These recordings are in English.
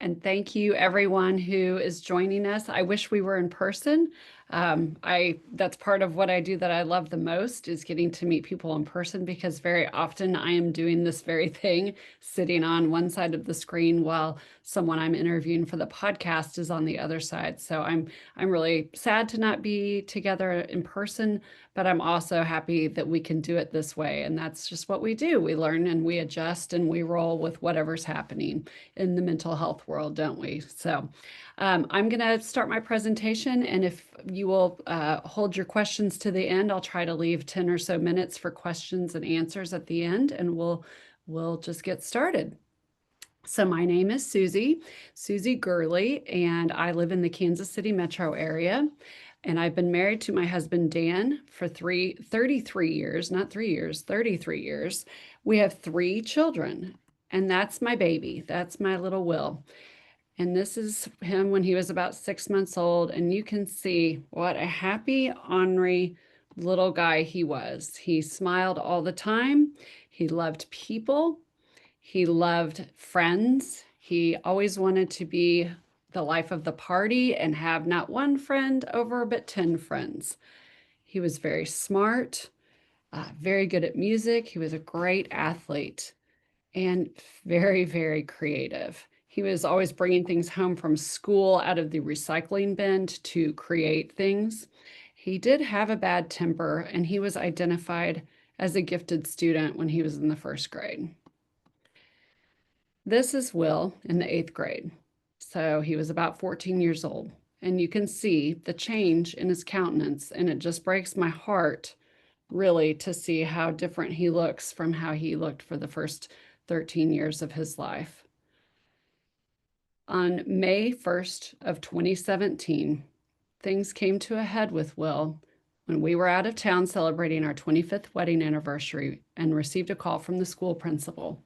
and thank you everyone who is joining us. I wish we were in person. That's part of what I do that I love the most is getting to meet people in person because very often I am doing this very thing, sitting on one side of the screen while someone I'm interviewing for the podcast is on the other side. So I'm really sad to not be together in person, but I'm also happy that we can do it this way. And that's just what we do. We learn and we adjust and we roll with whatever's happening in the mental health world, don't we? So I'm going to start my presentation, and if you will hold your questions to the end, I'll try to leave 10 or so minutes for questions and answers at the end, and we'll just get started. So my name is Susie Gurley, and I live in the Kansas City metro area. And I've been married to my husband, Dan, for 33 years, not 3 years, 33 years. We have 3 children, and that's my baby. That's my little Will. And this is him when he was about 6 months old. And you can see what a happy, ornery little guy he was. He smiled all the time. He loved people. He loved friends. He always wanted to be the life of the party and have not one friend over, but 10 friends. He was very smart, very good at music. He was a great athlete and very, very creative. He was always bringing things home from school out of the recycling bin to create things. He did have a bad temper, and he was identified as a gifted student when he was in the 1st grade. This is Will in the 8th grade. So he was about 14 years old. And you can see the change in his countenance, and it just breaks my heart, really, to see how different he looks from how he looked for the first 13 years of his life. On May 1st of 2017, things came to a head with Will when we were out of town celebrating our 25th wedding anniversary and received a call from the school principal.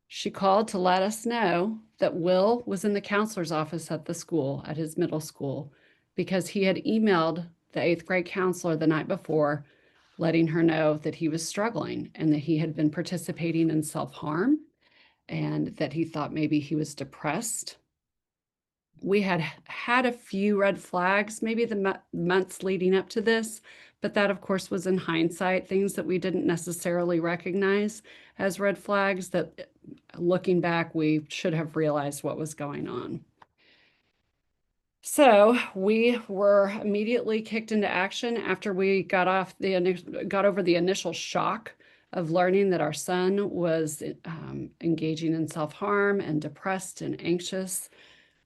She called to let us know that Will was in the counselor's office at the school, at his middle school, because he had emailed the 8th grade counselor the night before, letting her know that he was struggling and that he had been participating in self-harm and that he thought maybe he was depressed. We had had a few red flags, maybe the months leading up to this, but that, of course, was in hindsight, things that we didn't necessarily recognize as red flags that, looking back, we should have realized what was going on. So we were immediately kicked into action after we got over the initial shock of learning that our son was engaging in self-harm and depressed and anxious.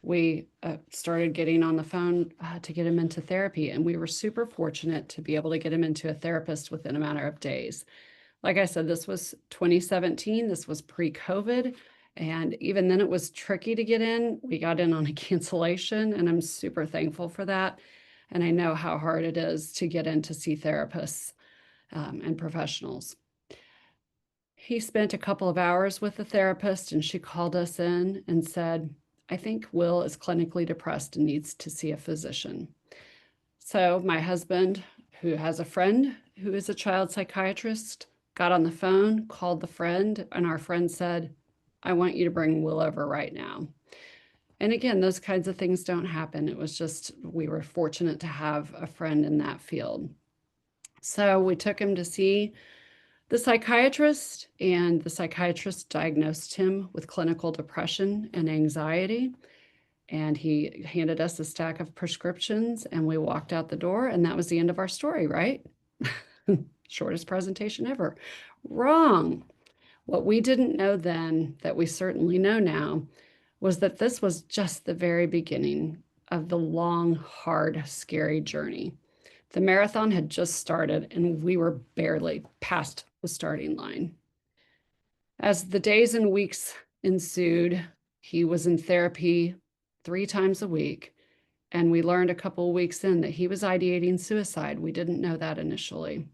We started getting on the phone to get him into therapy, and we were super fortunate to be able to get him into a therapist within a matter of days. Like I said, this was 2017. This was pre-COVID, and even then it was tricky to get in. We got in on a cancellation, and I'm super thankful for that. And I know how hard it is to get in to see therapists and professionals. He spent a couple of hours with the therapist, and she called us in and said, "I think Will is clinically depressed and needs to see a physician." So my husband, who has a friend who is a child psychiatrist, got on the phone, called the friend, and our friend said, "I want you to bring Will over right now." And again, those kinds of things don't happen. It was just, we were fortunate to have a friend in that field. So we took him to see the psychiatrist, and the psychiatrist diagnosed him with clinical depression and anxiety. And he handed us a stack of prescriptions, and we walked out the door, and that was the end of our story, right? Shortest presentation ever. Wrong. What we didn't know then, that we certainly know now, was that this was just the very beginning of the long, hard, scary journey. The marathon had just started, and we were barely past the starting line. As the days and weeks ensued, he was in therapy 3 times a week, and we learned a couple of weeks in that he was ideating suicide. We didn't know that initially.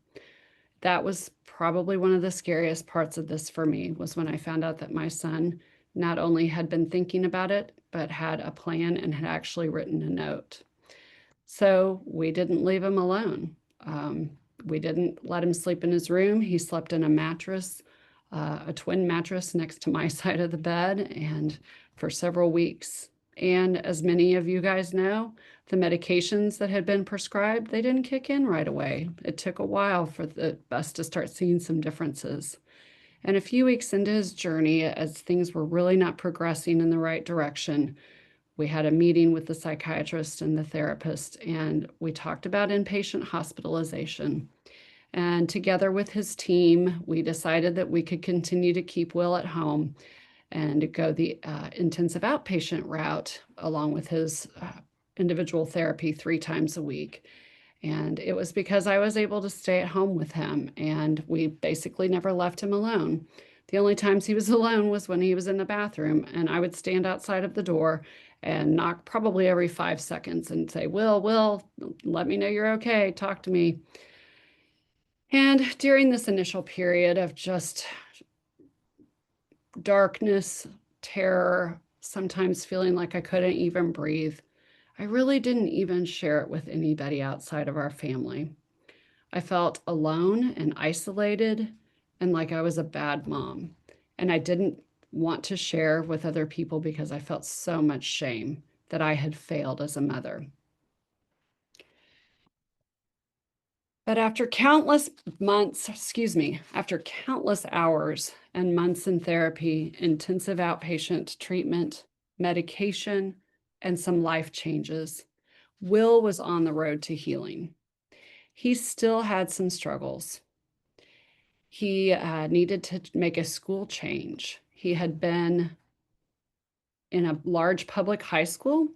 That was probably one of the scariest parts of this for me, was when I found out that my son not only had been thinking about it, but had a plan and had actually written a note. So we didn't leave him alone. We didn't let him sleep in his room. He slept in a mattress a twin mattress next to my side of the bed, and for several weeks. And as many of you guys know, the medications that had been prescribed, they didn't kick in right away. It took a while for us to start seeing some differences. And a few weeks into his journey, as things were really not progressing in the right direction, we had a meeting with the psychiatrist and the therapist, and we talked about inpatient hospitalization. And together with his team, we decided that we could continue to keep Will at home and go the intensive outpatient route along with his individual therapy 3 times a week. And it was because I was able to stay at home with him, and we basically never left him alone. The only times he was alone was when he was in the bathroom, and I would stand outside of the door and knock probably every 5 seconds and say, Will, let me know you're okay. Talk to me. And during this initial period of just darkness, terror, sometimes feeling like I couldn't even breathe, I really didn't even share it with anybody outside of our family. I felt alone and isolated and like I was a bad mom. And I didn't want to share with other people because I felt so much shame that I had failed as a mother. But after countless hours and months in therapy, intensive outpatient treatment, medication, and some life changes, Will was on the road to healing. He still had some struggles. He needed to make a school change. He had been in a large public high school,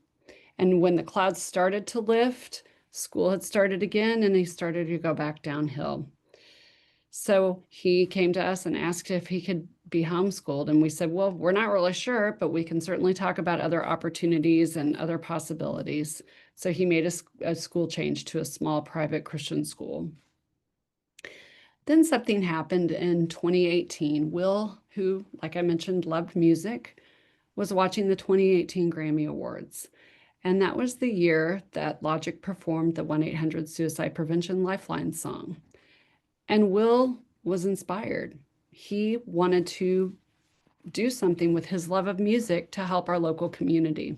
and when the clouds started to lift, school had started again, and he started to go back downhill. So he came to us and asked if he could be homeschooled. And we said, well, we're not really sure, but we can certainly talk about other opportunities and other possibilities. So he made a school change to a small private Christian school. Then something happened in 2018. Will, who, like I mentioned, loved music, was watching the 2018 Grammy Awards. And that was the year that Logic performed the 1-800-Suicide Prevention Lifeline song. And Will was inspired. He wanted to do something with his love of music to help our local community.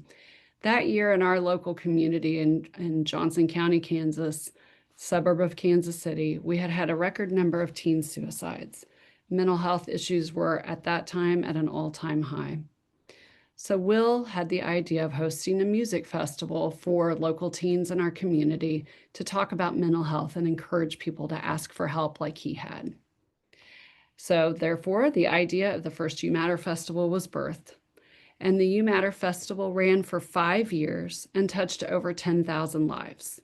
That year in our local community in Johnson County, Kansas, suburb of Kansas City, we had had a record number of teen suicides. Mental health issues were at that time at an all-time high. So Will had the idea of hosting a music festival for local teens in our community to talk about mental health and encourage people to ask for help like he had. So therefore, the idea of the first You Matter Festival was birthed. And the You Matter Festival ran for 5 years and touched over 10,000 lives.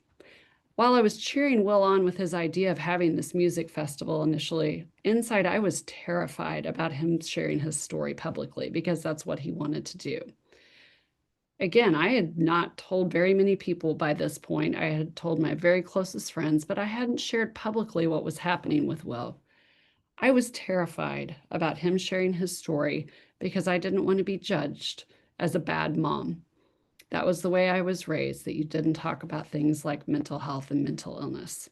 While I was cheering Will on with his idea of having this music festival initially, inside I was terrified about him sharing his story publicly because that's what he wanted to do. Again, I had not told very many people by this point. I had told my very closest friends, but I hadn't shared publicly what was happening with Will. I was terrified about him sharing his story because I didn't want to be judged as a bad mom. That was the way I was raised, that you didn't talk about things like mental health and mental illness.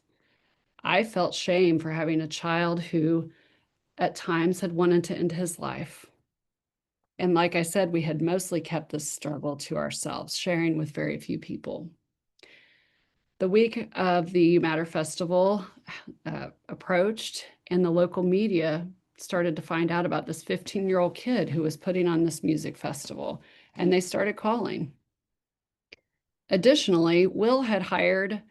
I felt shame for having a child who at times had wanted to end his life. And like I said, we had mostly kept this struggle to ourselves, sharing with very few people. The week of the You Matter Festival approached, and the local media started to find out about this 15-year-old kid who was putting on this music festival, and they started calling. Additionally, Will had hired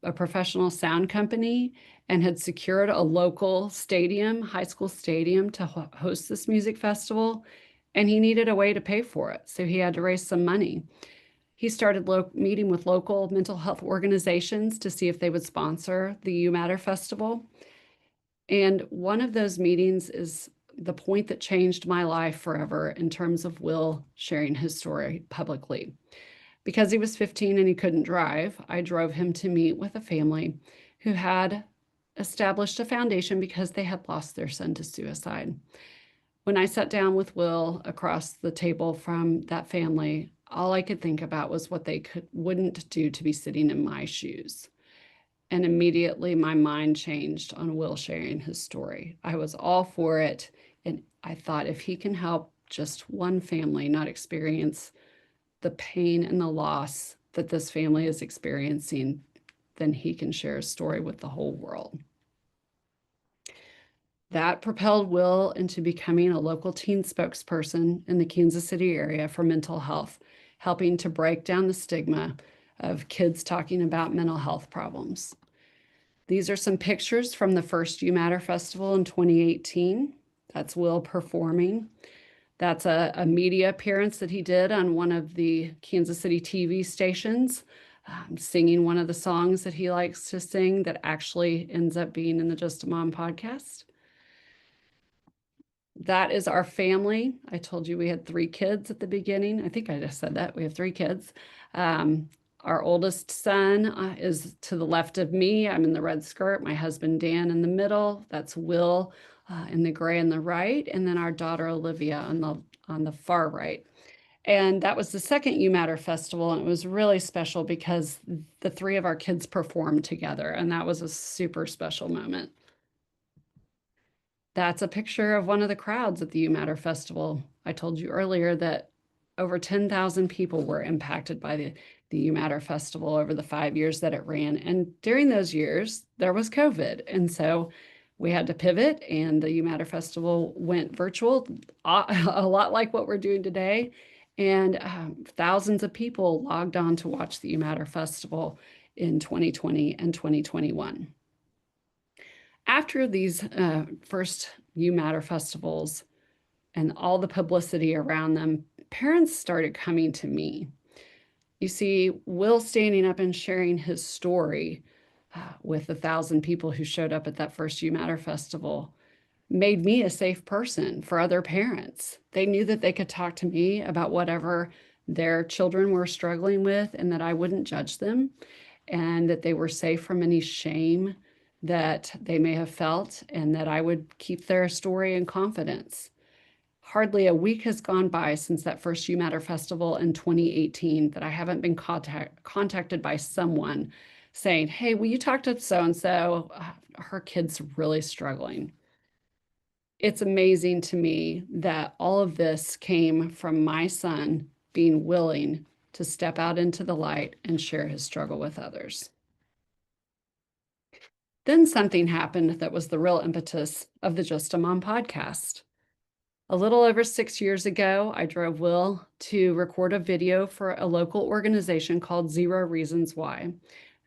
a professional sound company and had secured a local stadium, high school stadium, to host this music festival, and he needed a way to pay for it, so he had to raise some money. He started meeting with local mental health organizations to see if they would sponsor the You Matter Festival. And one of those meetings is the point that changed my life forever in terms of Will sharing his story publicly. Because he was 15 and he couldn't drive, I drove him to meet with a family who had established a foundation because they had lost their son to suicide. When I sat down with Will across the table from that family, all I could think about was what they wouldn't do to be sitting in my shoes. And immediately my mind changed on Will sharing his story. I was all for it in I thought if he can help just one family not experience the pain and the loss that this family is experiencing, then he can share a story with the whole world. That propelled Will into becoming a local teen spokesperson in the Kansas City area for mental health, helping to break down the stigma of kids talking about mental health problems. These are some pictures from the first You Matter Festival in 2018. That's Will performing. That's a media appearance that he did on one of the Kansas City TV stations, singing one of the songs that he likes to sing that actually ends up being in the Just a Mom podcast. That is our family. I told you we had 3 kids at the beginning. I think I just said that. We have 3 kids. Our oldest son is to the left of me. I'm in the red skirt. My husband, Dan, in the middle. That's Will in the gray on the right. And then our daughter, Olivia, on the far right. And that was the second You Matter Festival. And it was really special because the 3 of our kids performed together. And that was a super special moment. That's a picture of one of the crowds at the You Matter Festival. I told you earlier that over 10,000 people were impacted by the You Matter Festival over the 5 years that it ran. And during those years, there was COVID. And so we had to pivot, and the You Matter Festival went virtual, a lot like what we're doing today. And thousands of people logged on to watch the You Matter Festival in 2020 and 2021. After these first You Matter festivals and all the publicity around them, parents started coming to me. You see, Will standing up and sharing his story with the 1,000 people who showed up at that first You Matter festival made me a safe person for other parents. They knew that they could talk to me about whatever their children were struggling with and that I wouldn't judge them, and that they were safe from any shame that they may have felt, and that I would keep their story in confidence. Hardly a week has gone by since that first You Matter festival in 2018 that I haven't been contacted by someone saying, hey, will you talk to so-and-so? Her kid's really struggling. It's amazing to me that all of this came from my son being willing to step out into the light and share his struggle with others. Then something happened that was the real impetus of the Just a Mom podcast. A little over 6 years ago, I drove Will to record a video for a local organization called 0 Reasons Why.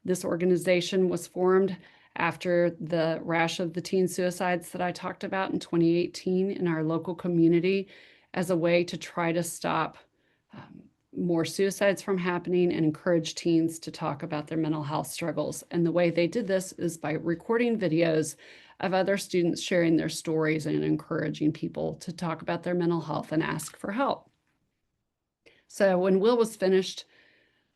This organization was formed after the rash of the teen suicides that I talked about in 2018 in our local community as a way to try to stop more suicides from happening and encourage teens to talk about their mental health struggles. And the way they did this is by recording videos of other students sharing their stories and encouraging people to talk about their mental health and ask for help. So when Will was finished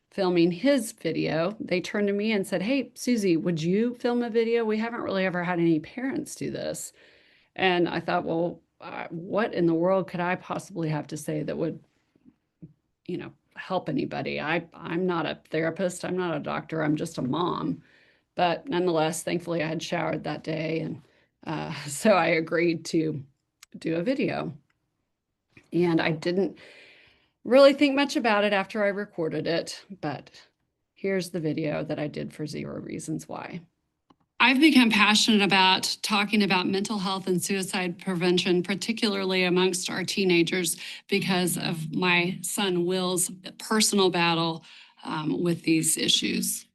filming his video, they turned to me and said, hey, Susie, would you film a video? We haven't really ever had any parents do this. And I thought, well, what in the world could I possibly have to say that would, help anybody? I'm not a therapist. I'm not a doctor. I'm just a mom. But nonetheless, thankfully, I had showered that day. And so I agreed to do a video. And I didn't really think much about it after I recorded it, but here's the video that I did for 0 Reasons Why. I've become passionate about talking about mental health and suicide prevention, particularly amongst our teenagers, because of my son Will's personal battle with these issues.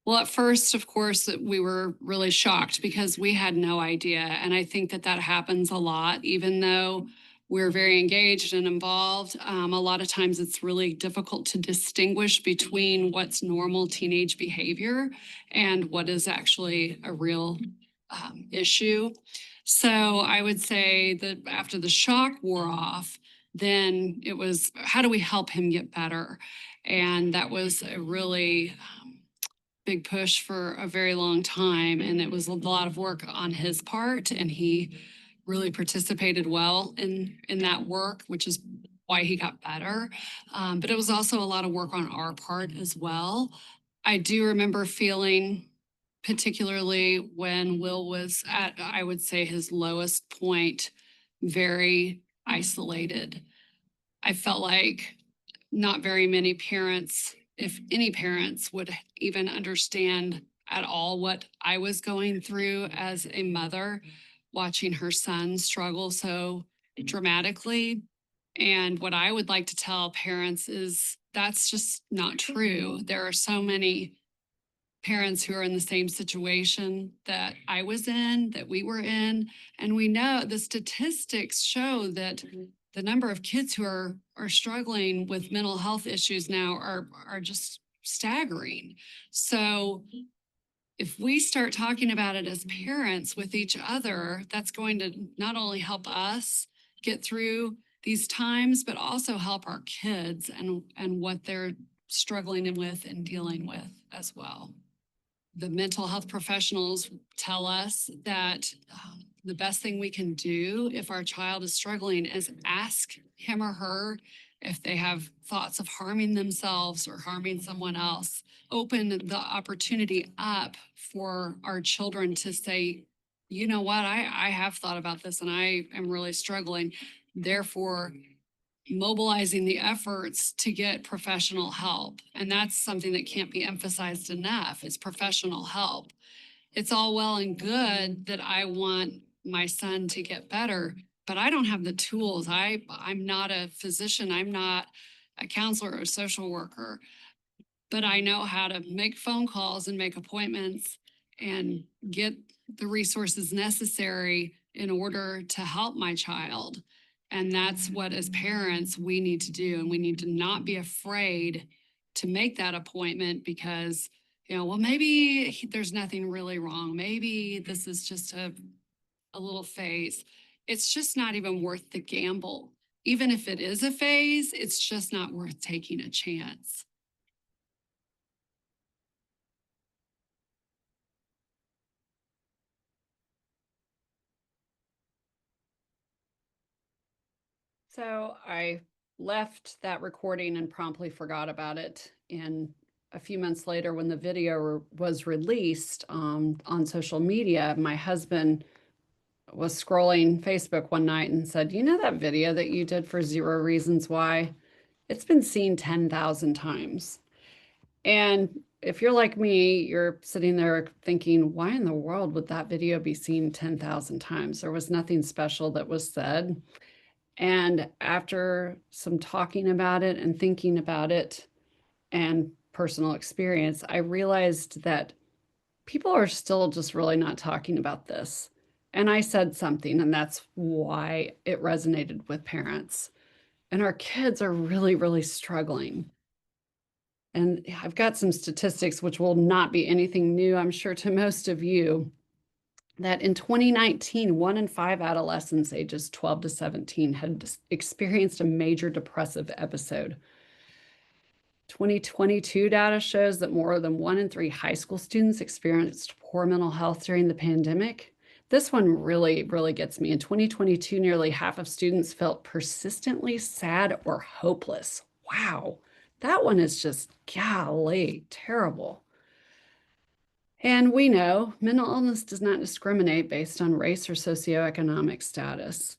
Well, at first, of course, we were really shocked because we had no idea. And I think that happens a lot, even though we're very engaged and involved. A lot of times it's really difficult to distinguish between what's normal teenage behavior and what is actually a real issue. So I would say that after the shock wore off, then it was, how do we help him get better? And that was a really big push for a very long time. And it was a lot of work on his part. And he really participated well in that work, which is why he got better. But it was also a lot of work on our part as well. I do remember feeling particularly when Will was at, I would say, his lowest point, very isolated. I felt like not very many parents, if any parents, would even understand at all what I was going through as a mother, watching her son struggle so dramatically. And what I would like to tell parents is that's just not true. There are so many parents who are in the same situation that I was in, that we were in. And we know the statistics show that the number of kids who are struggling with mental health issues now are just staggering. So if we start talking about it as parents with each other, that's going to not only help us get through these times, but also help our kids and what they're struggling with and dealing with as well. The mental health professionals tell us that the best thing we can do if our child is struggling is ask him or her if they have thoughts of harming themselves or harming someone else. Open the opportunity up for our children to say, you know what, I have thought about this and I am really struggling. Therefore, mobilizing the efforts to get professional help. And that's something that can't be emphasized enough. It's professional help. It's all well and good that I want my son to get better, but I don't have the tools. I'm not a physician. I'm not a counselor or a social worker, but I know how to make phone calls and make appointments and get the resources necessary in order to help my child. And that's what, as parents, we need to do. And we need to not be afraid to make that appointment because, well, maybe there's nothing really wrong. Maybe this is just a little phase. It's just not even worth the gamble. Even if it is a phase, it's just not worth taking a chance. So I left that recording and promptly forgot about it. And a few months later, when the video was released on social media, my husband was scrolling Facebook one night and said, "You know that video that you did for 0 Reasons Why? It's been seen 10,000 times." And if you're like me, you're sitting there thinking, why in the world would that video be seen 10,000 times? There was nothing special that was said. And after some talking about it and thinking about it and personal experience, I realized that people are still just really not talking about this. And I said something, and that's why it resonated with parents. And our kids are really, really struggling. And I've got some statistics, which will not be anything new, I'm sure, to most of you, that in 2019, 1 in 5 adolescents ages 12 to 17 had experienced a major depressive episode. 2022 data shows that more than 1 in 3 high school students experienced poor mental health during the pandemic. This one really, really gets me. In 2022, nearly half of students felt persistently sad or hopeless. Wow, that one is just, golly, terrible. And we know mental illness does not discriminate based on race or socioeconomic status.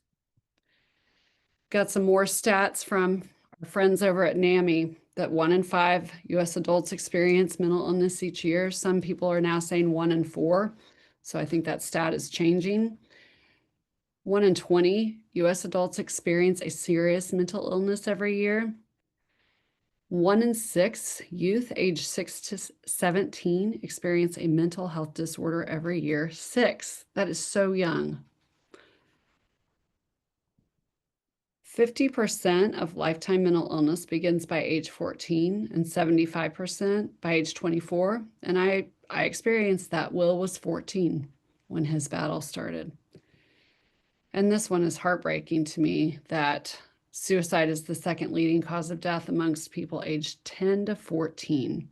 Got some more stats from our friends over at NAMI that 1 in 5 US adults experience mental illness each year. Some people are now saying 1 in 4. So I think that stat is changing. 1 in 20 US adults experience a serious mental illness every year. 1 in 6 youth age 6 to 17 experience a mental health disorder every year. 6, that is so young. 50% of lifetime mental illness begins by age 14 and 75% by age 24. And I experienced that. Will was 14 when his battle started. And this one is heartbreaking to me that suicide is the second leading cause of death amongst people aged 10 to 14.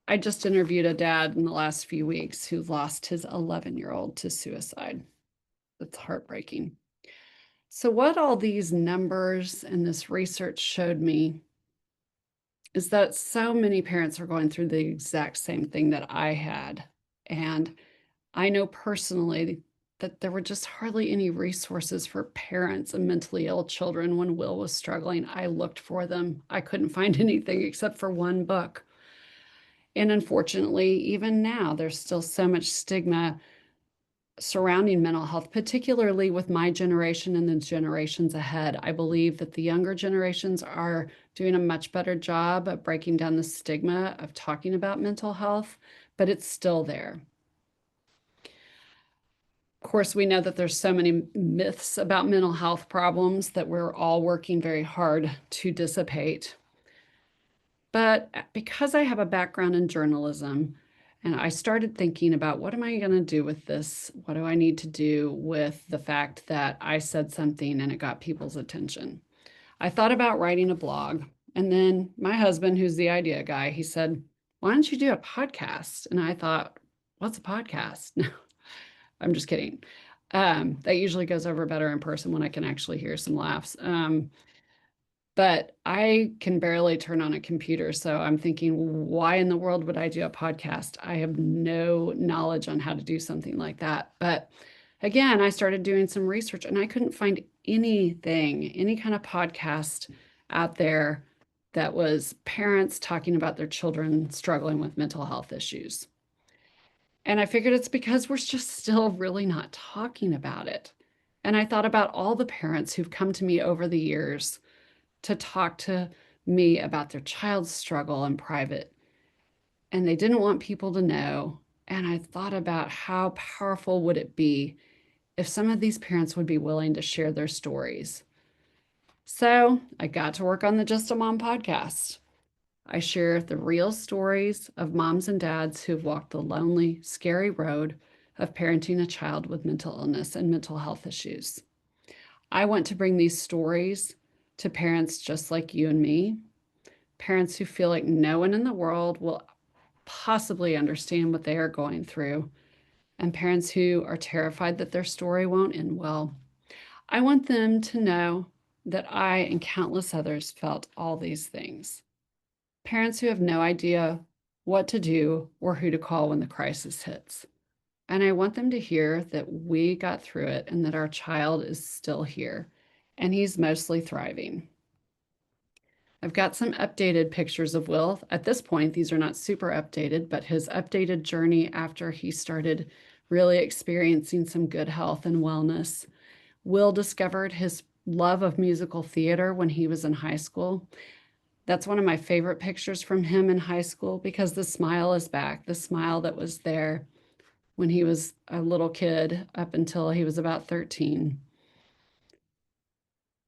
I just interviewed a dad in the last few weeks who lost his 11-year-old to suicide. It's heartbreaking. So what all these numbers and this research showed me is that so many parents are going through the exact same thing that I had. And I know personally that there were just hardly any resources for parents of mentally ill children when Will was struggling. I looked for them. I couldn't find anything except for one book. And unfortunately, even now, there's still so much stigma surrounding mental health, particularly with my generation and the generations ahead. I believe that the younger generations are doing a much better job of breaking down the stigma of talking about mental health, but it's still there. Of course, we know that there's so many myths about mental health problems that we're all working very hard to dissipate. But because I have a background in journalism, and I started thinking about what am I going to do with this? What do I need to do with the fact that I said something and it got people's attention? I thought about writing a blog. And then my husband, who's the idea guy, he said, why don't you do a podcast? And I thought, what's a podcast? No, I'm just kidding. That usually goes over better in person when I can actually hear some laughs. But I can barely turn on a computer. So I'm thinking, why in the world would I do a podcast? I have no knowledge on how to do something like that. But again, I started doing some research and I couldn't find anything, any kind of podcast out there that was parents talking about their children struggling with mental health issues. And I figured it's because we're just still really not talking about it. And I thought about all the parents who've come to me over the years to talk to me about their child's struggle in private. And they didn't want people to know. And I thought about how powerful would it be if some of these parents would be willing to share their stories. So I got to work on the Just a Mom podcast. I share the real stories of moms and dads who've walked the lonely, scary road of parenting a child with mental illness and mental health issues. I want to bring these stories to parents just like you and me, parents who feel like no one in the world will possibly understand what they are going through, and parents who are terrified that their story won't end well. I want them to know that I and countless others felt all these things. Parents who have no idea what to do or who to call when the crisis hits. And I want them to hear that we got through it and that our child is still here and he's mostly thriving. I've got some updated pictures of Will. At this point, these are not super updated, but his updated journey after he started really experiencing some good health and wellness. Will discovered his love of musical theater when he was in high school. That's one of my favorite pictures from him in high school because the smile is back, the smile that was there when he was a little kid up until he was about 13.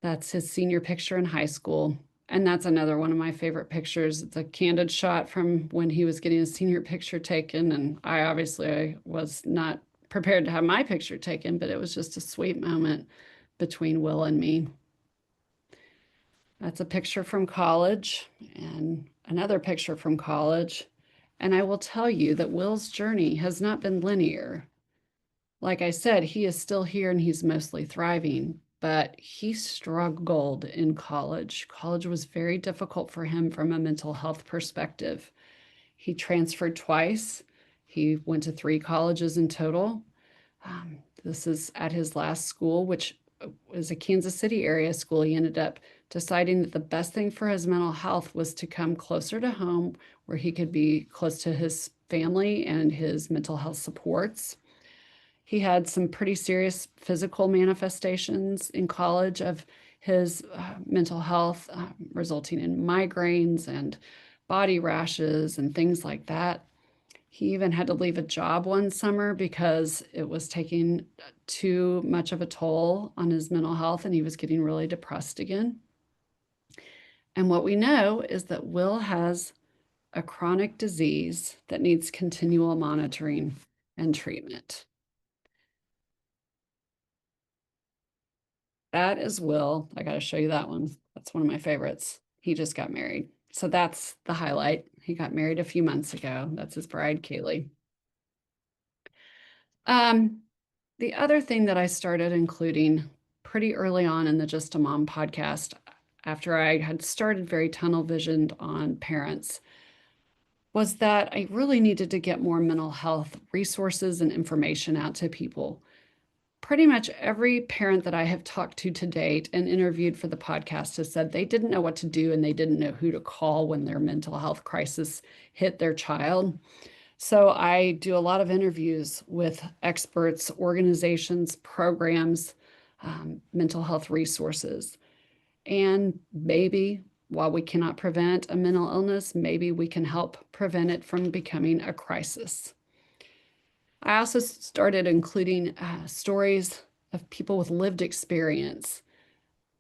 That's his senior picture in high school. And that's another one of my favorite pictures. It's a candid shot from when he was getting his senior picture taken. And I was not prepared to have my picture taken, but it was just a sweet moment between Will and me. That's a picture from college and another picture from college. And I will tell you that Will's journey has not been linear. Like I said, he is still here and he's mostly thriving, but he struggled in college. College was very difficult for him from a mental health perspective. He transferred twice. He went to 3 colleges in total. This is at his last school, which was a Kansas City area school. He ended up deciding that the best thing for his mental health was to come closer to home where he could be close to his family and his mental health supports. He had some pretty serious physical manifestations in college of his mental health, resulting in migraines and body rashes and things like that. He even had to leave a job one summer because it was taking too much of a toll on his mental health and he was getting really depressed again. And what we know is that Will has a chronic disease that needs continual monitoring and treatment. That is Will. I got to show you that one. That's one of my favorites. He just got married. So that's the highlight. He got married a few months ago. That's his bride, Kaylee. Um, the other thing that I started including pretty early on in the Just a Mom podcast, after I had started very tunnel visioned on parents, was that I really needed to get more mental health resources and information out to people. Pretty much every parent that I have talked to date and interviewed for the podcast has said they didn't know what to do and they didn't know who to call when their mental health crisis hit their child. So I do a lot of interviews with experts, organizations, programs, mental health resources. And maybe while we cannot prevent a mental illness, maybe we can help prevent it from becoming a crisis. I also started including stories of people with lived experience.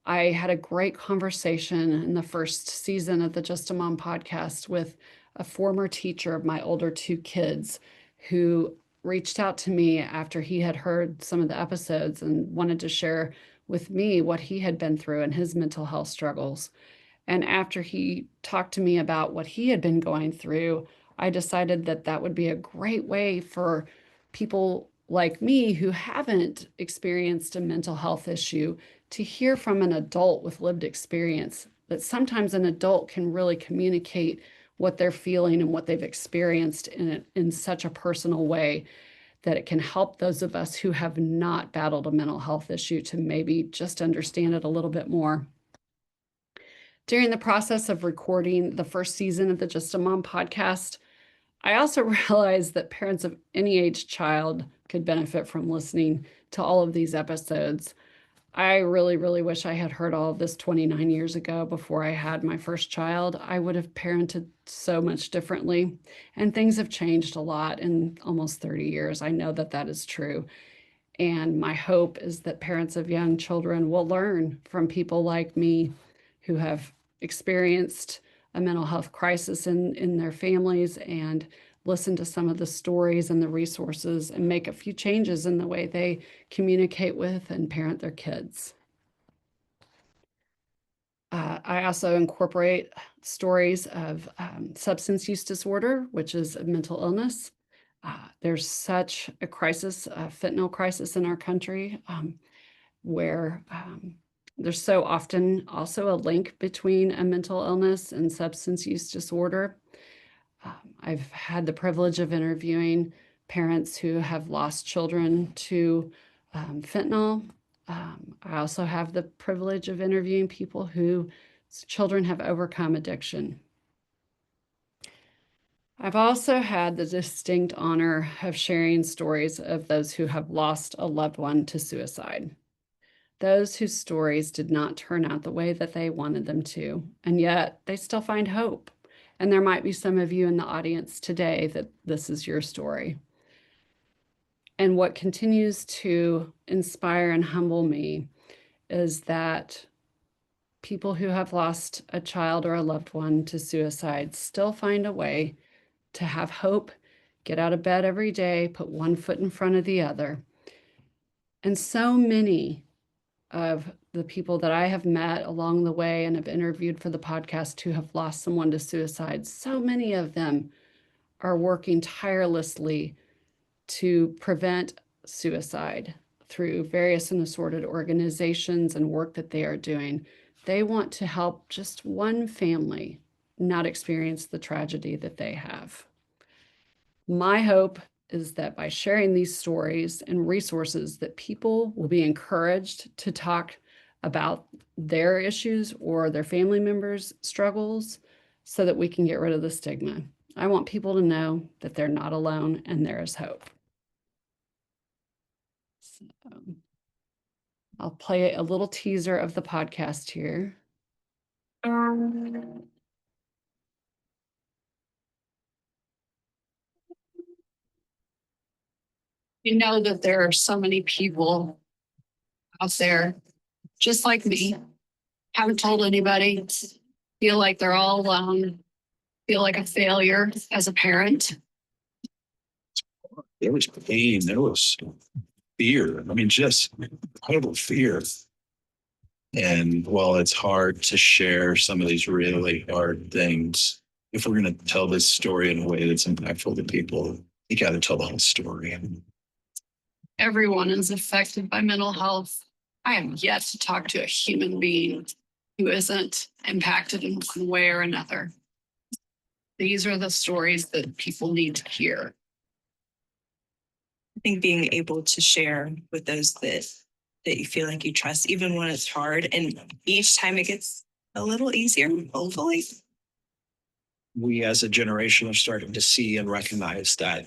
I had a great conversation in the first season of the Just a Mom podcast with a former teacher of my older two kids who reached out to me after he had heard some of the episodes and wanted to share with me what he had been through and his mental health struggles. And after he talked to me about what he had been going through, I decided that that would be a great way for people like me who haven't experienced a mental health issue to hear from an adult with lived experience. That sometimes an adult can really communicate what they're feeling and what they've experienced in such a personal way that it can help those of us who have not battled a mental health issue to maybe just understand it a little bit more. During the process of recording the first season of the Just a Mom podcast, I also realized that parents of any age child could benefit from listening to all of these episodes. I really, really wish I had heard all of this 29 years ago before I had my first child. I would have parented so much differently, and things have changed a lot in almost 30 years. I know that that is true. And my hope is that parents of young children will learn from people like me who have experienced a mental health crisis in their families and listen to some of the stories and the resources and make a few changes in the way they communicate with and parent their kids. I also incorporate stories of substance use disorder, which is a mental illness. There's such a crisis, a fentanyl crisis in our country, where there's so often also a link between a mental illness and substance use disorder. I've had the privilege of interviewing parents who have lost children to fentanyl. I also have the privilege of interviewing people whose children have overcome addiction. I've also had the distinct honor of sharing stories of those who have lost a loved one to suicide. Those whose stories did not turn out the way that they wanted them to, and yet they still find hope. And there might be some of you in the audience today that this is your story. And what continues to inspire and humble me is that people who have lost a child or a loved one to suicide still find a way to have hope, get out of bed every day, put one foot in front of the other. And so many of the people that I have met along the way and have interviewed for the podcast who have lost someone to suicide, so many of them are working tirelessly to prevent suicide through various and assorted organizations and work that they are doing. They want to help just one family not experience the tragedy that they have. My hope is that by sharing these stories and resources that people will be encouraged to talk about their issues or their family members' struggles so that we can get rid of the stigma. I want people to know that they're not alone and there is hope. So, I'll play a little teaser of the podcast here. You know that there are so many people out there just like me, haven't told anybody, feel like they're all alone, feel like a failure as a parent. There was pain, there was fear. I mean, just total fear. And while it's hard to share some of these really hard things, if we're going to tell this story in a way that's impactful to people, you got to tell the whole story. Everyone is affected by mental health. I have yet to talk to a human being who isn't impacted in one way or another. These are the stories that people need to hear. I think being able to share with those that you feel like you trust, even when it's hard, and each time it gets a little easier, hopefully. We as a generation are starting to see and recognize that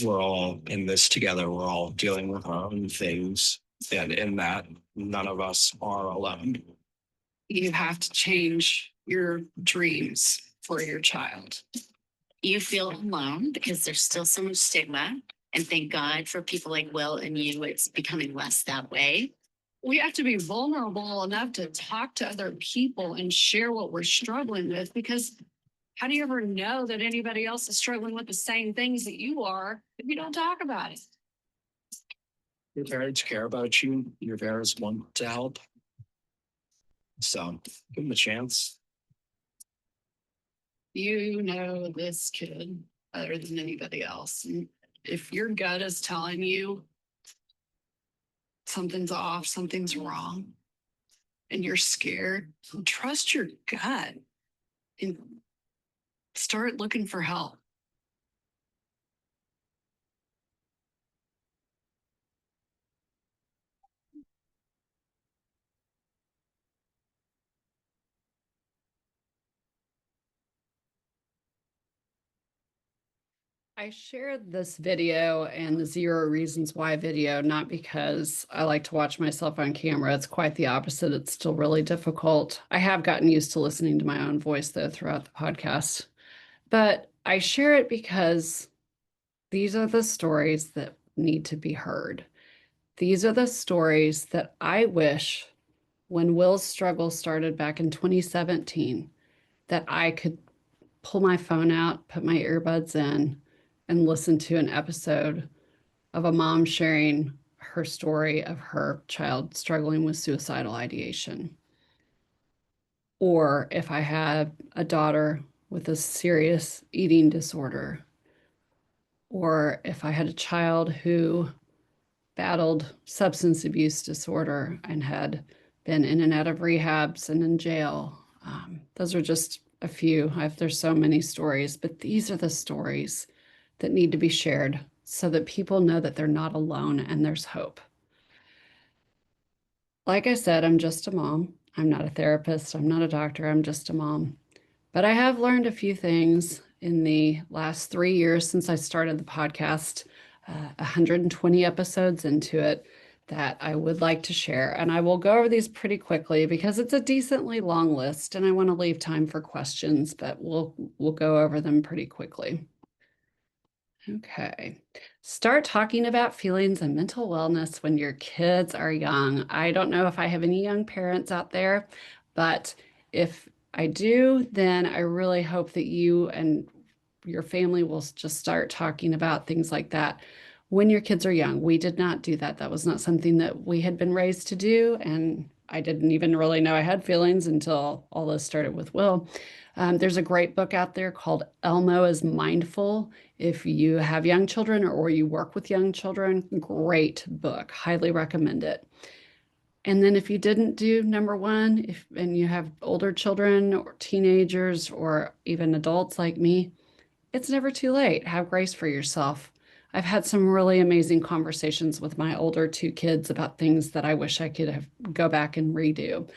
we're all in this together. We're all dealing with our own things, and in that, none of us are alone. You have to change your dreams for your child. You feel alone because there's still so much stigma. And thank God for people like Will and you, it's becoming less that way. We have to be vulnerable enough to talk to other people and share what we're struggling with, because how do you ever know that anybody else is struggling with the same things that you are if you don't talk about it? Your parents care about you. Your parents want to help. So give them a chance. You know this kid better than anybody else. And if your gut is telling you something's off, something's wrong, and you're scared, trust your gut and start looking for help. I shared this video and the 0 Reasons Why video, not because I like to watch myself on camera. It's quite the opposite. It's still really difficult. I have gotten used to listening to my own voice, though, throughout the podcast. But I share it because these are the stories that need to be heard. These are the stories that I wish, when Will's struggle started back in 2017, that I could pull my phone out, put my earbuds in, and listen to an episode of a mom sharing her story of her child struggling with suicidal ideation. Or if I had a daughter with a serious eating disorder, or if I had a child who battled substance abuse disorder and had been in and out of rehabs and in jail. Those are just a few. There's so many stories, but these are the stories that need to be shared so that people know that they're not alone and there's hope. Like I said, I'm just a mom. I'm not a therapist. I'm not a doctor. I'm just a mom. But I have learned a few things in the last 3 years since I started the podcast, 120 episodes into it, that I would like to share. And I will go over these pretty quickly because it's a decently long list and I want to leave time for questions, but we'll go over them pretty quickly. Okay. Start talking about feelings and mental wellness when your kids are young. I don't know if I have any young parents out there, but if I do, then I really hope that you and your family will just start talking about things like that when your kids are young. We did not do that. That was not something that we had been raised to do. And I didn't even really know I had feelings until all this started with Will. There's a great book out there called Elmo is Mindful. If you have young children or you work with young children, great book. Highly recommend it. And then if you didn't do number one, and you have older children or teenagers or even adults like me, it's never too late. Have grace for yourself. I've had some really amazing conversations with my older 2 kids about things that I wish I could go back and redo.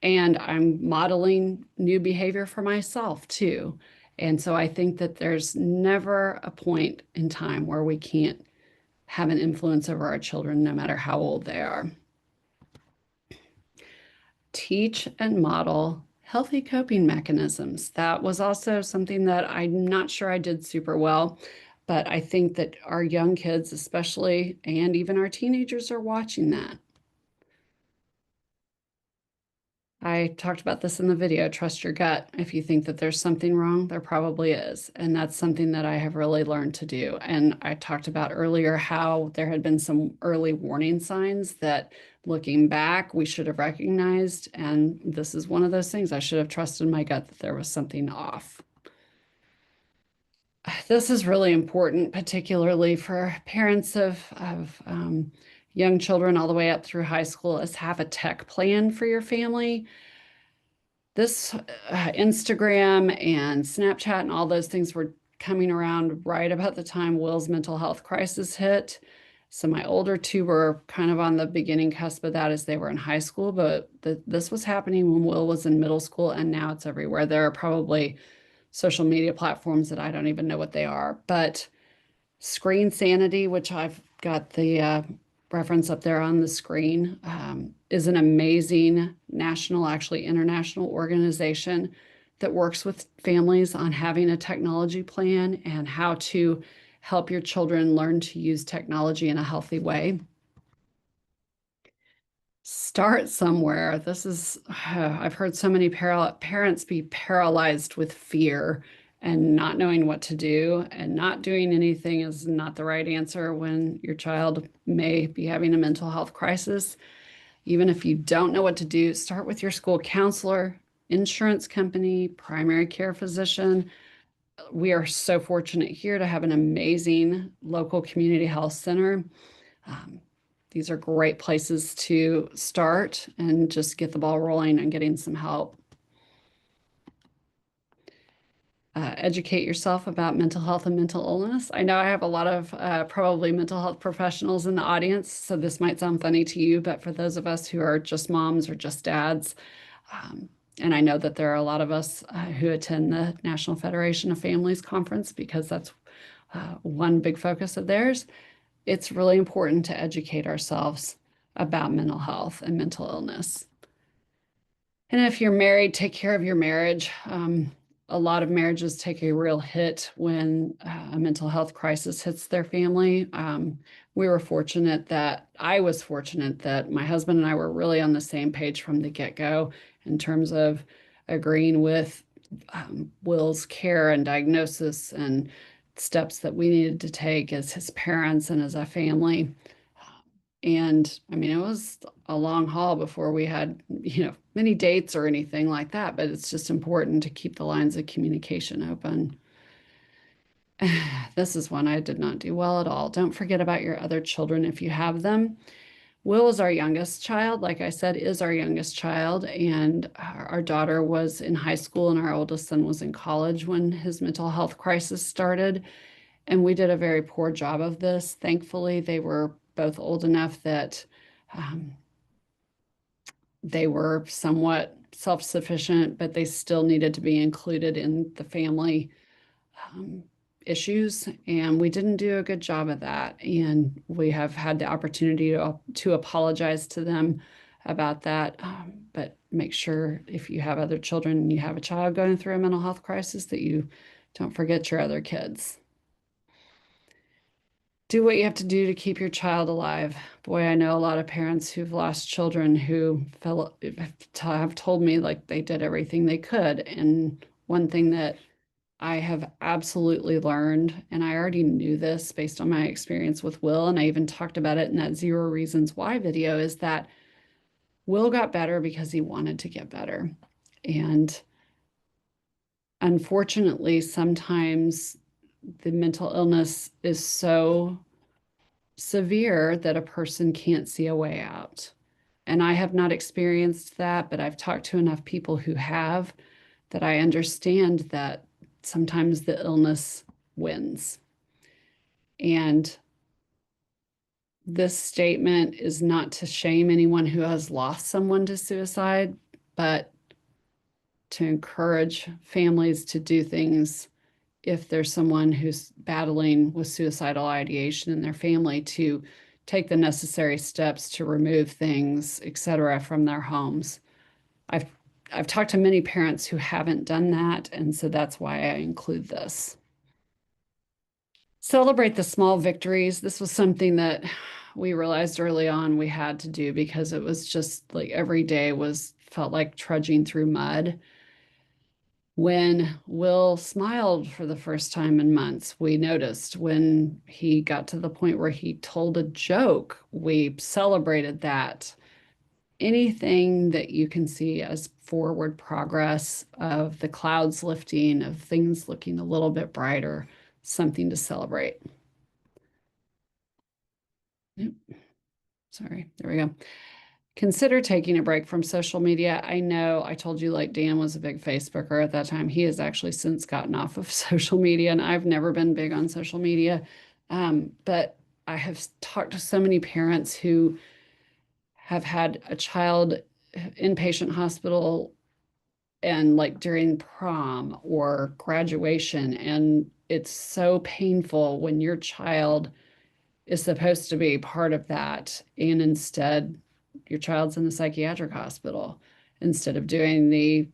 And I'm modeling new behavior for myself too. And so I think that there's never a point in time where we can't have an influence over our children, no matter how old they are. Teach and model healthy coping mechanisms. That was also something that I'm not sure I did super well, but I think that our young kids, especially, and even our teenagers, are watching that. I talked about this in the video, trust your gut. If you think that there's something wrong, there probably is. And that's something that I have really learned to do. And I talked about earlier how there had been some early warning signs that looking back, we should have recognized. And this is one of those things. I should have trusted my gut that there was something off. This is really important, particularly for parents of young children all the way up through high school, is have a tech plan for your family. this Instagram and Snapchat and all those things were coming around right about the time Will's mental health crisis hit. So my older two were kind of on the beginning cusp of that as they were in high school, but this was happening when Will was in middle school, and now it's everywhere. There are probably social media platforms that I don't even know what they are, but Screen Sanity, which I've got the reference up there on the screen, is an amazing national, actually international organization that works with families on having a technology plan and how to help your children learn to use technology in a healthy way. Start somewhere. This is, I've heard so many parents be paralyzed with fear and not knowing what to do, and not doing anything is not the right answer when your child may be having a mental health crisis. Even if you don't know what to do, start with your school counselor, insurance company, primary care physician. We are so fortunate here to have an amazing local community health center. These are great places to start and just get the ball rolling and getting some help. Educate yourself about mental health and mental illness. I know I have a lot of probably mental health professionals in the audience, so this might sound funny to you, but for those of us who are just moms or just dads, and I know that there are a lot of us who attend the National Federation of Families Conference because that's one big focus of theirs. It's really important to educate ourselves about mental health and mental illness. And if you're married, take care of your marriage. A lot of marriages take a real hit when a mental health crisis hits their family. We were fortunate that I was fortunate that my husband and I were really on the same page from the get-go in terms of agreeing with Will's care and diagnosis and steps that we needed to take as his parents and as a family. And I mean, it was a long haul before we had, many dates or anything like that, but it's just important to keep the lines of communication open. This is one I did not do well at all. Don't forget about your other children if you have them. Will is our youngest child, like I said, is our youngest child, and our daughter was in high school and our oldest son was in college when his mental health crisis started. And we did a very poor job of this. Thankfully, they were both old enough that they were somewhat self-sufficient, but they still needed to be included in the family issues. And we didn't do a good job of that. And we have had the opportunity to apologize to them about that. But make sure if you have other children and you have a child going through a mental health crisis that you don't forget your other kids. Do what you have to do to keep your child alive. Boy, I know a lot of parents who've lost children who have told me like they did everything they could. And one thing that I have absolutely learned, and I already knew this based on my experience with Will, and I even talked about it in that 0 Reasons Why video, is that Will got better because he wanted to get better. And unfortunately, sometimes the mental illness is so severe that a person can't see a way out. And I have not experienced that, but I've talked to enough people who have that I understand that sometimes the illness wins. And this statement is not to shame anyone who has lost someone to suicide, but to encourage families to do things if there's someone who's battling with suicidal ideation in their family, to take the necessary steps to remove things, etc., from their homes. I've talked to many parents who haven't done that, and so that's why I include this. Celebrate the small victories. This was something that we realized early on we had to do because it was just like every day felt like trudging through mud. When Will smiled for the first time in months, we noticed. When he got to the point where he told a joke, we celebrated that. Anything that you can see as forward progress of the clouds lifting, of things looking a little bit brighter, something to celebrate. Yep. Sorry, there we go. Consider taking a break from social media. I know I told you like Dan was a big Facebooker at that time. He has actually since gotten off of social media, and I've never been big on social media. But I have talked to so many parents who have had a child inpatient hospital and like during prom or graduation, and it's so painful when your child is supposed to be part of that, and instead your child's in the psychiatric hospital instead of doing the,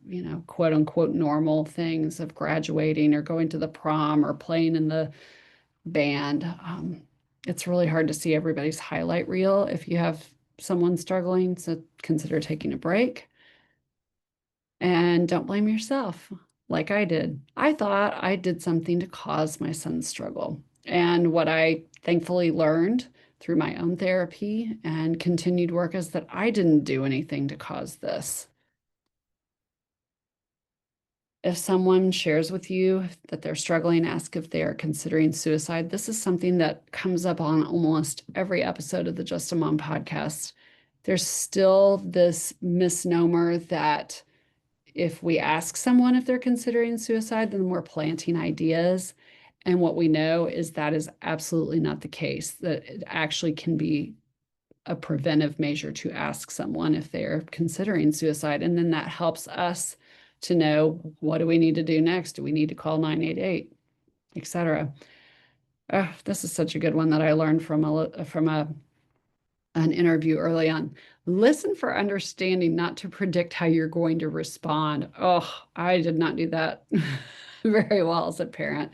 quote unquote normal things of graduating or going to the prom or playing in the band. It's really hard to see everybody's highlight reel if you have someone struggling. So consider taking a break and don't blame yourself like I did. I thought I did something to cause my son's struggle. And what I thankfully learned through my own therapy and continued work is that I didn't do anything to cause this. If someone shares with you that they're struggling, ask if they are considering suicide. This is something that comes up on almost every episode of the Just a Mom podcast. There's still this misnomer that if we ask someone if they're considering suicide, then we're planting ideas. And what we know is that is absolutely not the case, that it actually can be a preventive measure to ask someone if they're considering suicide. And then that helps us to know, what do we need to do next? Do we need to call 988, etc. This is such a good one that I learned from an interview early on. Listen for understanding, not to predict how you're going to respond. Oh, I did not do that very well as a parent.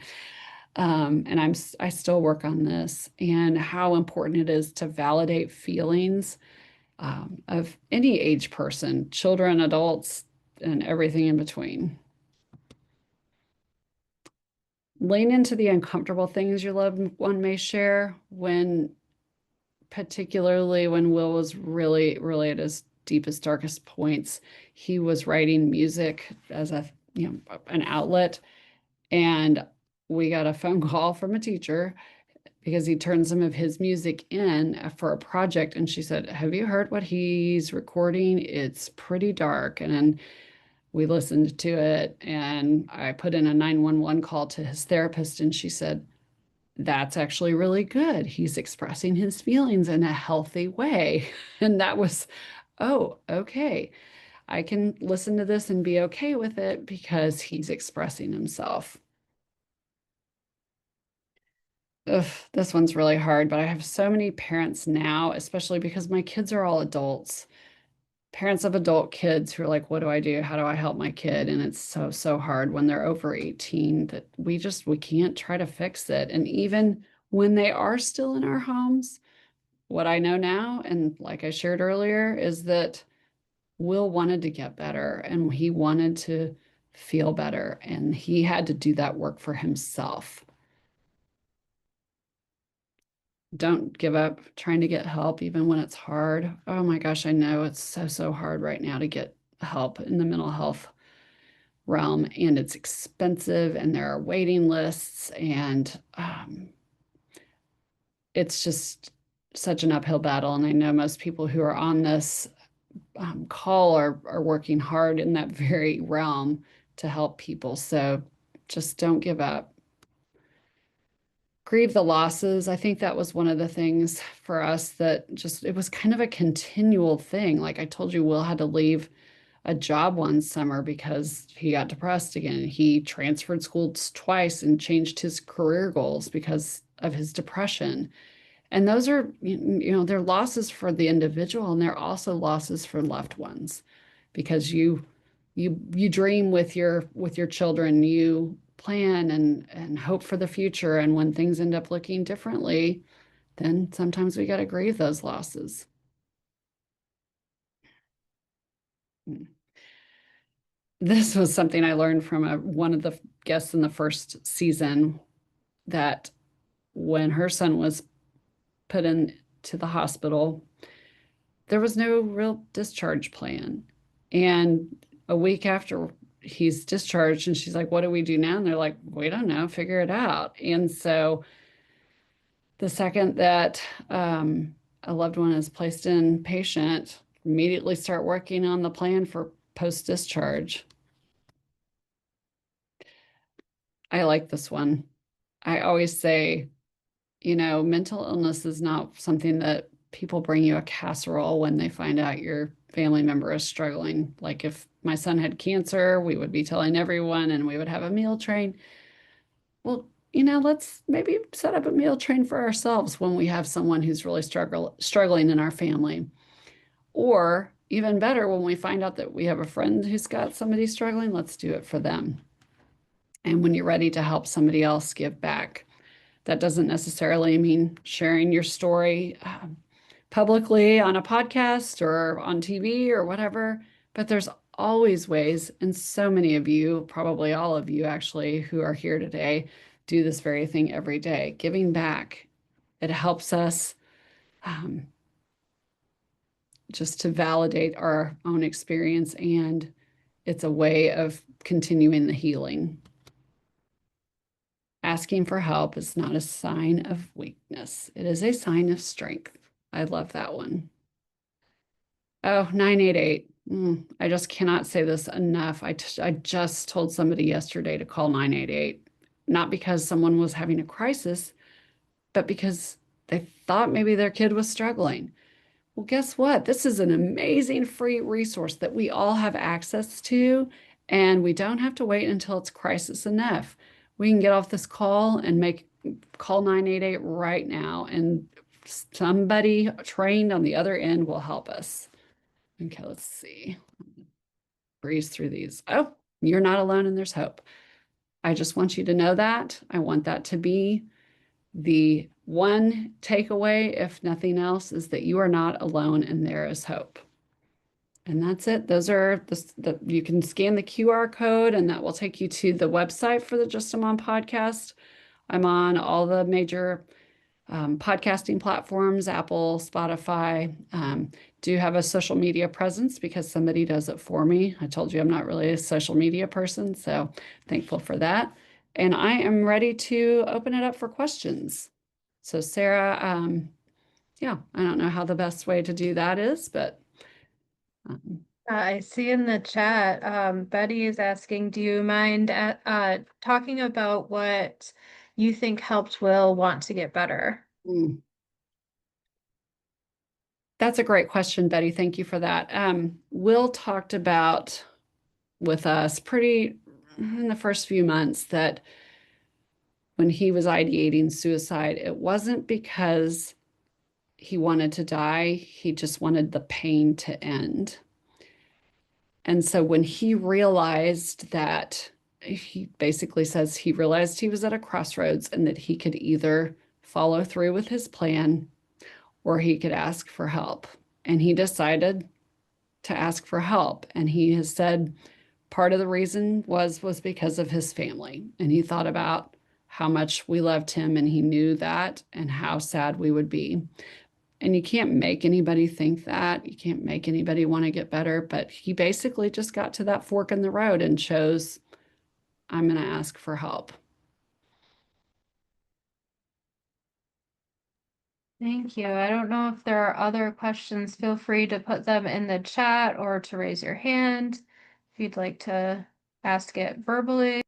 And I still work on this, and how important it is to validate feelings of any age person, children, adults, and everything in between. Lean into the uncomfortable things your loved one may share particularly when Will was really, really at his deepest, darkest points. He was writing music as an outlet. And we got a phone call from a teacher because he turned some of his music in for a project. And she said, have you heard what he's recording? It's pretty dark. And then we listened to it, and I put in a 911 call to his therapist, and she said, that's actually really good. He's expressing his feelings in a healthy way. And that was, oh, okay. I can listen to this and be okay with it because he's expressing himself. Ugh, this one's really hard, but I have so many parents now, especially because my kids are all adults. Parents of adult kids who are like, what do I do? How do I help my kid? And it's so, so hard when they're over 18 that we can't try to fix it. And even when they are still in our homes, what I know now, and like I shared earlier, is that Will wanted to get better and he wanted to feel better, and he had to do that work for himself. Don't give up trying to get help, even when it's hard. Oh my gosh, I know it's so, so hard right now to get help in the mental health realm, and it's expensive, and there are waiting lists, and it's just such an uphill battle. And I know most people who are on this call are working hard in that very realm to help people. So just don't give up. Grieve the losses. I think that was one of the things for us that just, it was kind of a continual thing. Like I told you, Will had to leave a job one summer because he got depressed again. He transferred schools twice and changed his career goals because of his depression. And those are, they're losses for the individual, and they're also losses for loved ones, because you dream with your children, you plan and hope for the future, and when things end up looking differently, then sometimes we got to grieve those losses. This was something I learned from one of the guests in the first season, that when her son was put into the hospital, there was no real discharge plan. And a week after he's discharged, and she's like, what do we do now? And they're like, we don't know, figure it out. And so the second that a loved one is placed in patient, immediately start working on the plan for post-discharge. I like this one. I always say, mental illness is not something that people bring you a casserole when they find out your family member is struggling. Like if my son had cancer, we would be telling everyone and we would have a meal train. Well, let's maybe set up a meal train for ourselves when we have someone who's really struggling in our family. Or even better, when we find out that we have a friend who's got somebody struggling, let's do it for them. And when you're ready to help somebody else give back, that doesn't necessarily mean sharing your story publicly on a podcast or on TV or whatever, but there's always ways, and so many of you, probably all of you actually, who are here today, do this very thing every day, giving back. It helps us just to validate our own experience, and it's a way of continuing the healing. Asking for help is not a sign of weakness. It is a sign of strength. I love that one. Oh, 988. I just cannot say this enough. I just told somebody yesterday to call 988, not because someone was having a crisis, but because they thought maybe their kid was struggling. Well, guess what? This is an amazing free resource that we all have access to, and we don't have to wait until it's crisis enough. We can get off this call and call 988 right now, and somebody trained on the other end will help us. Okay, let's see. Breeze through these. Oh, you're not alone and there's hope. I just want you to know that. I want that to be the one takeaway, if nothing else, is that you are not alone and there is hope. And that's it. Those are you can scan the QR code and that will take you to the website for the Just a Mom podcast. I'm on all the major podcasting platforms, Apple, Spotify. Do have a social media presence because somebody does it for me. I told you I'm not really a social media person, so thankful for that. And I am ready to open it up for questions. So Sarah, yeah, I don't know how the best way to do that is, but I see in the chat, Betty is asking, do you mind talking about what you think helped Will want to get better? That's a great question, Betty. Thank you for that. Will talked about with us pretty in the first few months that when he was ideating suicide, it wasn't because he wanted to die, he just wanted the pain to end. And so when he realized that, he basically says he realized he was at a crossroads and that he could either follow through with his plan or he could ask for help. And he decided to ask for help. And he has said part of the reason was because of his family. And he thought about how much we loved him and he knew that and how sad we would be. And you can't make anybody think that. You can't make anybody want to get better. But he basically just got to that fork in the road and chose, I'm going to ask for help. Thank you. I don't know if there are other questions. Feel free to put them in the chat or to raise your hand if you'd like to ask it verbally.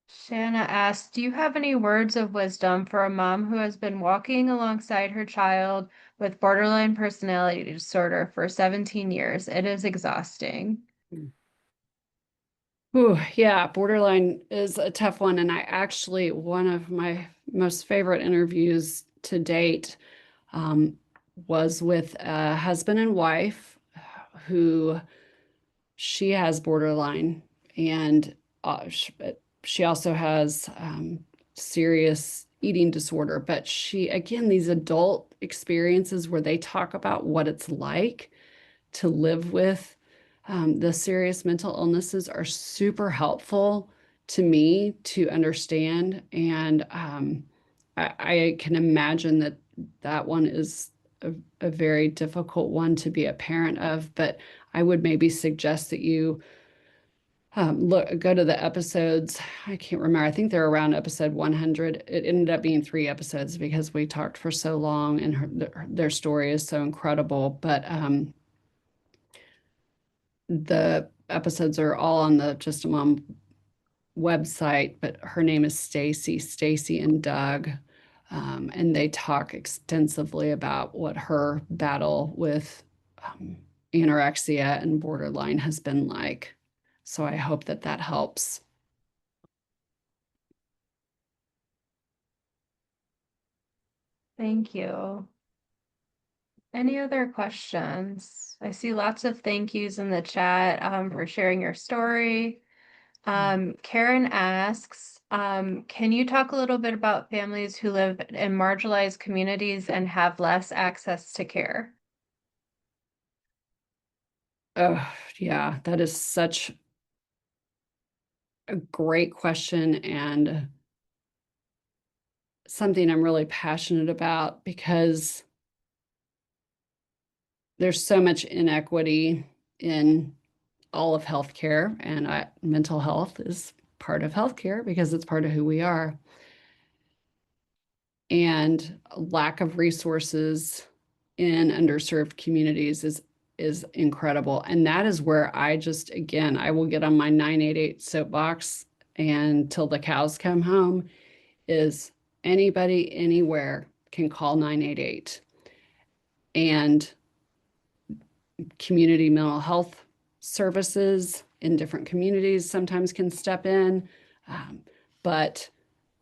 Shanna asked, do you have any words of wisdom for a mom who has been walking alongside her child with borderline personality disorder for 17 years? It is exhausting. Ooh, yeah, borderline is a tough one. And I actually, one of my most favorite interviews to date was with a husband and wife who she has borderline and she also has serious eating disorder. But she, again, these adult experiences where they talk about what it's like to live with the serious mental illnesses are super helpful to me to understand. And I can imagine that one is a very difficult one to be a parent of. But I would maybe suggest that you go to the episodes. I can't remember. I think they're around episode 100. It ended up being 3 episodes because we talked for so long, and their story is so incredible. But the episodes are all on the Just a Mom website. But her name is Stacy and Doug. And they talk extensively about what her battle with anorexia and borderline has been like. So I hope that that helps. Thank you. Any other questions? I see lots of thank yous in the chat for sharing your story. Karen asks, can you talk a little bit about families who live in marginalized communities and have less access to care? Oh, yeah, that is such a great question and something I'm really passionate about because there's so much inequity in all of healthcare, and mental health is part of healthcare because it's part of who we are. And lack of resources in underserved communities is incredible. And that is where I just, again, I will get on my 988 soapbox and till the cows come home, is anybody anywhere can call 988. And community mental health services in different communities sometimes can step in. But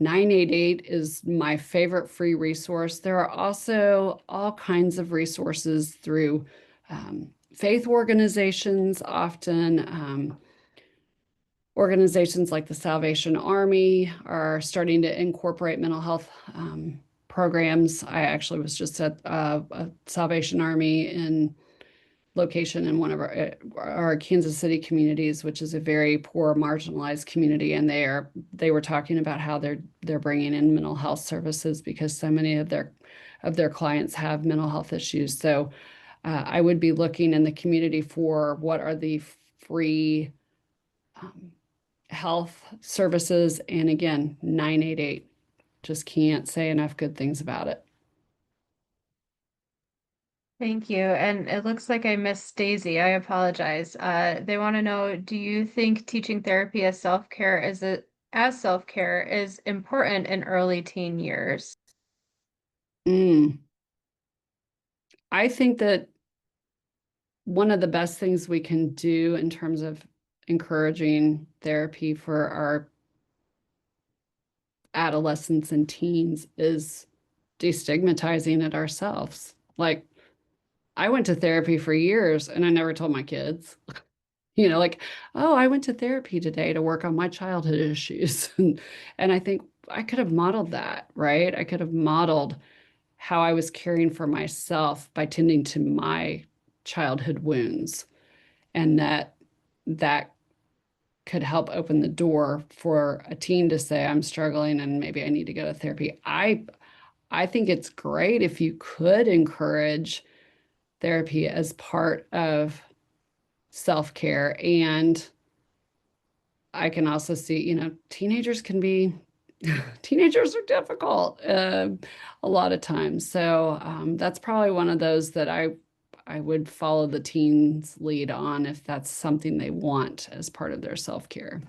988 is my favorite free resource. There are also all kinds of resources through faith organizations, often organizations like the Salvation Army are starting to incorporate mental health programs. I actually was just at a Salvation Army in location in one of our Kansas City communities, which is a very poor, marginalized community, and they were talking about how they're bringing in mental health services because so many of their clients have mental health issues. So I would be looking in the community for what are the free health services, and again, 988. Just can't say enough good things about it. Thank you. And it looks like I missed Daisy. I apologize. They want to know, do you think teaching therapy as self-care is important in early teen years? I think that one of the best things we can do in terms of encouraging therapy for our adolescents and teens is destigmatizing it ourselves. Like, I went to therapy for years and I never told my kids, like, oh, I went to therapy today to work on my childhood issues. And I think I could have modeled that, right? I could have modeled how I was caring for myself by tending to my childhood wounds, and that could help open the door for a teen to say, I'm struggling and maybe I need to go to therapy. I think it's great if you could encourage therapy as part of self-care. And I can also see, teenagers teenagers are difficult a lot of times. So that's probably one of those that I would follow the teens lead on if that's something they want as part of their self-care.